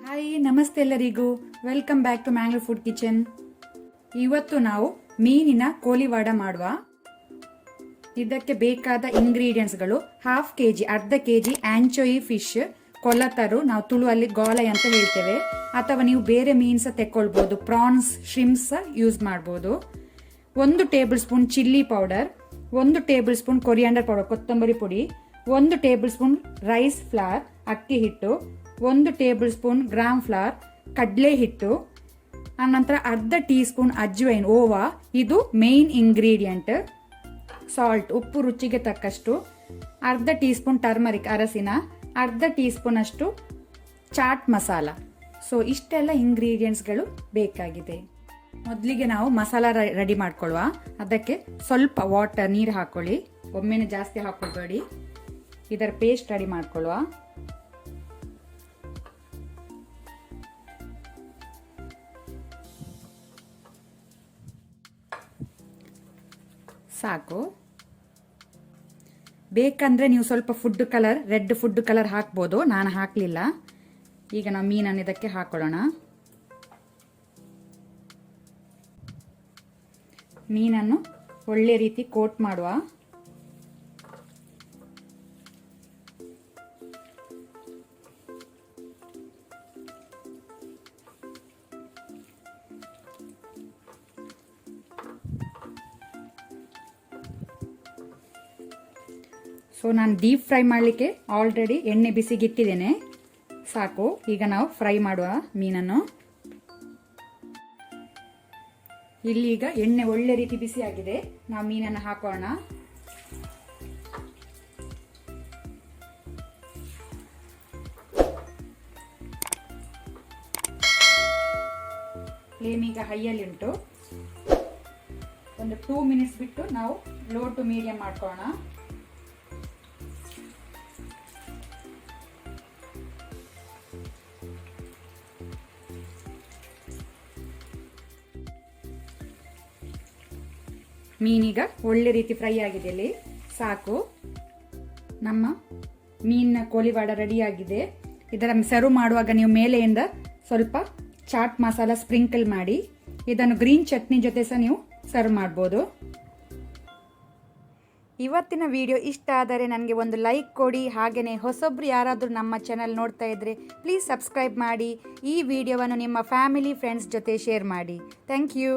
Hi ನಮಸ್ತೆ ಎಲ್ಲರಿಗೂ, welcome back to Mangalore food kitchen. ಇವತ್ತು ನಾವು ಮೀನಿನ ಕೋಲಿವಾಡ ಮಾಡುವ. ಇದಕ್ಕೆ ಬೇಕಾದ ಇಂಗ್ರೀಡಿಯೆಂಟ್ಸ್ಗಳು ಹಾಫ್ ಕೆಜಿ ಅರ್ಧ ಕೆಜಿ ಆಂಚೋಯಿ ಫಿಶ್, ಕೊಲ್ಲತರು, ನಾವು ತುಳುವಲ್ಲಿ ಗೋಲೈ ಅಂತ ಹೇಳ್ತೇವೆ, ಅಥವಾ ನೀವು ಬೇರೆ ಮೀನ್ಸ್ ತೆಕ್ಕೊಳ್ಬಹುದು, ಪ್ರಾನ್ಸ್, ಶ್ರಿಮ್ಸ್ ಯೂಸ್ ಮಾಡಬಹುದು. 1 tablespoon chilli powder, 1 tablespoon coriander powder ಕೊತ್ತಂಬರಿ ಪುಡಿ, 1 ಟೇಬಲ್ ಸ್ಪೂನ್ ರೈಸ್ ಫ್ಲವರ್ ಅಕ್ಕಿ ಹಿಟ್ಟು, 1 ಟೇಬಲ್ ಸ್ಪೂನ್ ಗ್ರಾಮ್ ಫ್ಲವರ್ ಕಡಲೆ ಹಿಟ್ಟು, ಆನಂತರ ಅರ್ಧ ಟೀ ಸ್ಪೂನ್ ಅಜ್ವೈನ್ ಓವಾ, ಇದು ಮೇನ್ ಇಂಗ್ರೀಡಿಯಂಟ್. ಸಾಲ್ಟ್ ಉಪ್ಪು ರುಚಿಗೆ ತಕ್ಕಷ್ಟು, ಅರ್ಧ ಟೀ ಸ್ಪೂನ್ ಟರ್ಮರಿಕ್ ಅರಸಿನ, ಅರ್ಧ ಟೀ ಸ್ಪೂನ್ ಅಷ್ಟು ಚಾಟ್ ಮಸಾಲ. ಸೊ ಇಷ್ಟೆಲ್ಲ ಇಂಗ್ರೀಡಿಯೆಂಟ್ಸ್ಗಳು ಬೇಕಾಗಿದೆ. ಮೊದಲಿಗೆ ನಾವು ಮಸಾಲ ರೆಡಿ ಮಾಡ್ಕೊಳ್ಳುವ. ಅದಕ್ಕೆ ಸ್ವಲ್ಪ ವಾಟರ್ ನೀರು ಹಾಕೊಳ್ಳಿ, ಒಮ್ಮೆನೆ ಜಾಸ್ತಿ ಹಾಕೊಳ್ಬೇಡಿ. ಇದರ ಪೇಸ್ಟ್ ರೆಡಿ ಮಾಡ್ಕೊಳ್ಳುವ. ಸಾಕು. ಬೇಕಂದ್ರೆ ನೀವು ಸ್ವಲ್ಪ food colour, red food colour ಹಾಕ್ಬೋದು, ನಾನು ಹಾಕಲಿಲ್ಲ. ಈಗ ನಾವು ಮೀನನ್ನು ಇದಕ್ಕೆ ಹಾಕೊಳ್ಳೋಣ. ಮೀನನ್ನು ಒಳ್ಳೆ ರೀತಿ ಕೋಟ್ ಮಾಡುವ. ಸೊ ನಾನು ಡೀಪ್ ಫ್ರೈ ಮಾಡಲಿಕ್ಕೆ ಆಲ್ರೆಡಿ ಎಣ್ಣೆ ಬಿಸಿಗಿಟ್ಟಿದ್ದೇನೆ. ಸಾಕು. ಈಗ ನಾವು ಫ್ರೈ ಮಾಡುವ ಮೀನನ್ನು. ಇಲ್ಲಿ ಈಗ ಎಣ್ಣೆ ಒಳ್ಳೆ ರೀತಿ ಬಿಸಿ ಆಗಿದೆ. ನಾವು ಮೀನನ್ನು ಹಾಕೋಣ. ಫ್ಲೇಮ್ ಈಗ ಹೈಯಲ್ಲಿ ಉಂಟು. ಒಂದು 2 ಮಿನಿಟ್ಸ್ ಬಿಟ್ಟು ನಾವು ಲೋ ಟು ಮೀಡಿಯಂ ಮಾಡ್ಕೊಳ್ಳೋಣ. ಮೀನೀಗ ಒಳ್ಳೆ ರೀತಿ ಫ್ರೈ ಆಗಿದೆ. ಇಲ್ಲಿ ಸಾಕು. ನಮ್ಮ ಮೀನಿನ ಕೋಲಿವಾಡ ರೆಡಿ ಆಗಿದೆ. ಇದರ ಸರ್ವ್ ಮಾಡುವಾಗ ನೀವು ಮೇಲೆಯಿಂದ ಸ್ವಲ್ಪ ಚಾಟ್ ಮಸಾಲ ಸ್ಪ್ರಿಂಕಲ್ ಮಾಡಿ, ಇದನ್ನು ಗ್ರೀನ್ ಚಟ್ನಿ ಜೊತೆ ಸಹ ನೀವು ಸರ್ವ್ ಮಾಡ್ಬೋದು. ಇವತ್ತಿನ ವಿಡಿಯೋ ಇಷ್ಟ ಆದರೆ ನನಗೆ ಒಂದು ಲೈಕ್ ಕೊಡಿ. ಹಾಗೆಯೇ ಹೊಸೊಬ್ರು ಯಾರಾದರೂ ನಮ್ಮ ಚಾನಲ್ ನೋಡ್ತಾ ಇದ್ರೆ ಪ್ಲೀಸ್ ಸಬ್ಸ್ಕ್ರೈಬ್ ಮಾಡಿ. ಈ ವಿಡಿಯೋವನ್ನು ನಿಮ್ಮ ಫ್ಯಾಮಿಲಿ ಫ್ರೆಂಡ್ಸ್ ಜೊತೆ ಶೇರ್ ಮಾಡಿ. Thank you.